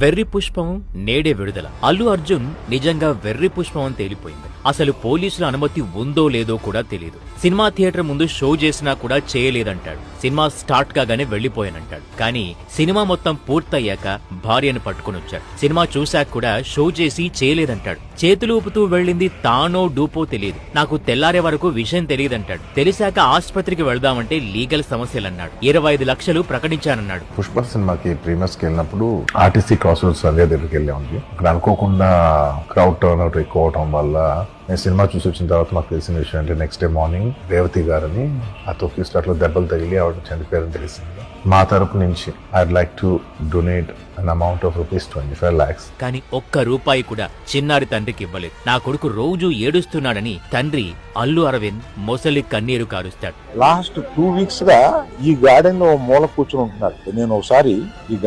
వెర్రి పుష్పం నేడే విడుదల. అల్లు అర్జున్ నిజంగా వెర్రి పుష్పం అని తేలిపోయింది. అసలు పోలీసుల అనుమతి ఉందో లేదో కూడా తెలియదు. సినిమా థియేటర్ ముందు షో చేసినా కూడా చేయలేదంటాడు. సినిమా స్టార్ట్ కాగానే వెళ్లిపోయానంటాడు. కానీ సినిమా మొత్తం పూర్తయ్యాక భార్యను పట్టుకుని వచ్చాడు. సినిమా చూశాక కూడా షో చేసి చేయలేదంటాడు. చేతులు ఊపుతూ వెళ్లింది తానో డూపో తెలియదు. నాకు తెల్లారే వరకు విషయం తెలియదంటాడు. తెలిసాక ఆసుపత్రికి వెళ్దామంటే లీగల్ సమస్యలన్నాడు. 25 లక్షలు ప్రకటించానన్నాడు. పుష్ప సినిమాకి ప్రీమియర్స్ కి వెళ్ళినప్పుడు ఆర్టీసీ క్రాస్ రోడ్స్ సంధ్య దగ్గరికి వెళ్ళామండి. అక్కడ అనుకోకుండా క్రౌడ్ టర్న్ అవుట్ ఎక్కువ అవడం వల్ల నేను సినిమా చూసి వచ్చిన తర్వాత నాకు తెలిసిన విషయం అంటే నెక్స్ట్ డే మార్నింగ్ రేవతి గారని ఆ తొక్కి స్టార్ట్ లో దెబ్బలు తగిలి ఆవిడ చనిపోయారని తెలిసింది. మా తరపు నుంచి I'd like to donate an amount of ₹25 lakhs. కానీ ఒక్క రూపాయి కూడా చిన్నారి తండ్రికి ఇవ్వలేదు. నా కొడుకు రోజు ఏడుస్తున్నాడని తండ్రి అల్లు అరవింద్ మొసలి కన్నీరు కారుస్తాడు. లాస్ట్ 2 weeks గా ఈ గార్డెన్ లో మూల కూర్చొని ఉంటున్నారు. నేను ఒకసారి ఈ